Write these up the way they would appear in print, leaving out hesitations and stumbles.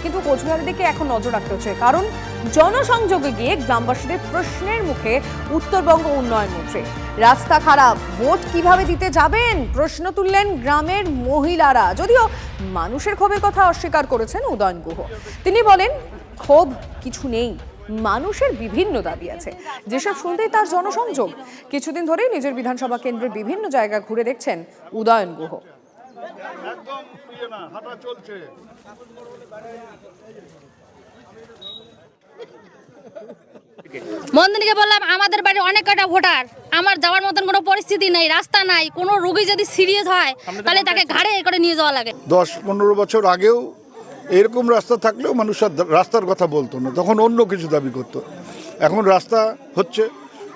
কিন্তু কোচবিহারের দিকে এখন নজর রাখতে হচ্ছে, কারণ জনসংযোগে গিয়ে গ্রামবাসীদের প্রশ্নের মুখে উত্তরবঙ্গ উন্নয়ন মন্ত্রী। রাস্তা খারাপ, ভোট কিভাবে দিতে যাবেন প্রশ্ন তুললেন গ্রামের মহিলারা। যদিও মানুষের ক্ষোভের কথা অস্বীকার করেছেন উদয়ন গুহ। তিনি বলেন, ক্ষোভ কিছু নেই, মানুষের বিভিন্ন দাবি আছে, যেসব শুনতেই তার জনসংযোগ। কিছুদিন ধরেই নিজের বিধানসভা কেন্দ্রের বিভিন্ন জায়গা ঘুরে দেখছেন উদয়ন গুহ। মন্দিরকে বললাম আমাদের বাড়ি অনেক কটা ভোটার, আমার যাওয়ার মতন কোনো পরিস্থিতি নেই, রাস্তা নাই, কোনো রোগী যদি সিরিয়াস হয় তাহলে তাকে ঘাড়ে করে নিয়ে যাওয়া লাগে। 10-15 বছর আগেও এরকম রাস্তা থাকলেও মানুষ আর রাস্তার কথা বলতো না, তখন অন্য কিছু দাবি করতো। এখন রাস্তা হচ্ছে,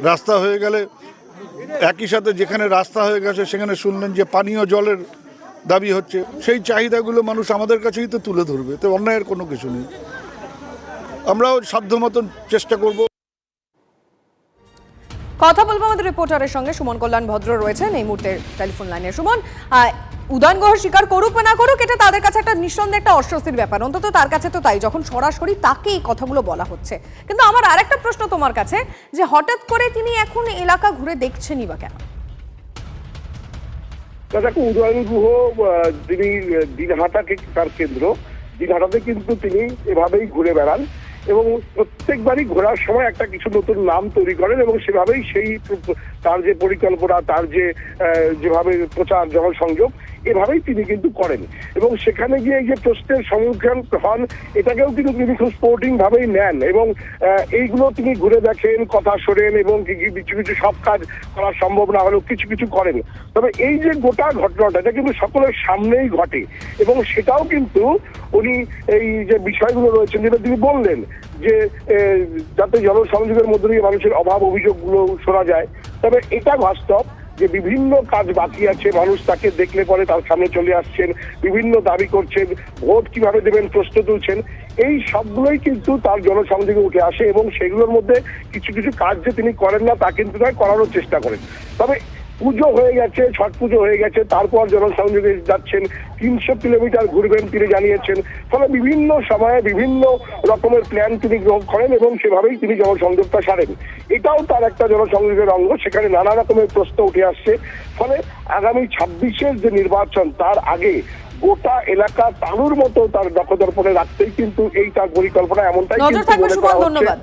রাস্তা হয়ে গেলে একই সাথে যেখানে রাস্তা হয়ে গেছে সেখানে শুনলেন যে পানীয় জলের দাবি হচ্ছে। সেই চাহিদাগুলো মানুষ আমাদের কাছেই তো তুলে ধরবে, তো অন্যায়ের কোনো কিছু নেই। আমরাও সাধ্য মতন চেষ্টা করব। কথা বলবো আমাদের রিপোর্টারের সঙ্গে, সুমন কল্যাণ ভদ্র রয়েছেন এই মুহূর্তে টেলিফোন লাইনে। সুমন, উদয়ন গুহ স্বীকার করুক বা না করুক, এটা তাদের কাছে একটা নিঃসন্দেহে একটা অস্বস্তির ব্যাপার, অন্তত তার কাছে তো তাই, যখন সরাসরি তাকে এই কথাগুলো বলা হচ্ছে। কিন্তু আমার আরেকটা প্রশ্ন তোমার কাছে, যে হঠাৎ করে তিনি এখন এলাকা ঘুরে দেখছেনই বা কেন? দেখো, উদয়ন গুহ তিনি দিনহাটাকে তার কেন্দ্র, দিনহাটাতে কিন্তু তিনি এভাবেই ঘুরে বেড়ান এবং প্রত্যেকবারই ঘোরার সময় একটা কিছু নতুন নাম তৈরি করেন এবং সেভাবেই সেই তার যে পরিকল্পনা, তার যেভাবে প্রচার জনসংযোগ, এভাবেই তিনি কিন্তু করেন এবং সেখানে গিয়ে এই যে প্রশ্নের সম্মুখীন হন, এটাকেও কিন্তু তিনি খুব স্পোর্টিং ভাবেই নেন এবং এইগুলো তিনি ঘুরে দেখেন, কথা শোনেন এবং কিছু কিছু সব কাজ করা সম্ভব না হলেও কিছু কিছু করেন। তবে এই যে গোটা ঘটনাটা, এটা কিন্তু সকলের সামনেই ঘটে এবং সেটাও কিন্তু উনি এই যে বিষয়গুলো রয়েছেন যেটা তিনি বললেন যে যাতে জনসংযোগের মধ্যে দিয়ে মানুষের অভাব অভিযোগগুলো শোনা যায়। তবে এটা বাস্তব যে বিভিন্ন কাজ বাকি আছে, মানুষ তাকে দেখলে পরে তার সামনে চলে আসছেন, বিভিন্ন দাবি করছেন, ভোট কিভাবে দেবেন প্রশ্ন তুলছেন। এই সবগুলোই কিন্তু তার জনসংযোগে উঠে আসে এবং সেগুলোর মধ্যে কিছু কিছু কাজ যে তিনি করেন না তা কিন্তু নয়, করানোর চেষ্টা করেন। তবে পুজো হয়ে গেছে, ছট পুজো হয়ে গেছে, তারপর জনসংযোগে যাচ্ছেন, 300 কিলোমিটার ঘুরবেন তিনি জানিয়েছেন। ফলে বিভিন্ন সময়ে বিভিন্ন রকমের প্ল্যান তিনি গ্রহণ করেন এবং সেভাবেই তিনি জনসংযোগটা সারেন। এটাও তার একটা জনসংযোগের অঙ্গ, সেখানে নানা রকমের প্রশ্ন উঠে আসছে। ফলে আগামী 26-এর যে নির্বাচন, তার আগে গোটা এলাকা তালুর মতো তার দখদর্পণে রাখতেই কিন্তু এই তার পরিকল্পনা, এমনটাই কিন্তু মনে করা হচ্ছে। ধন্যবাদ।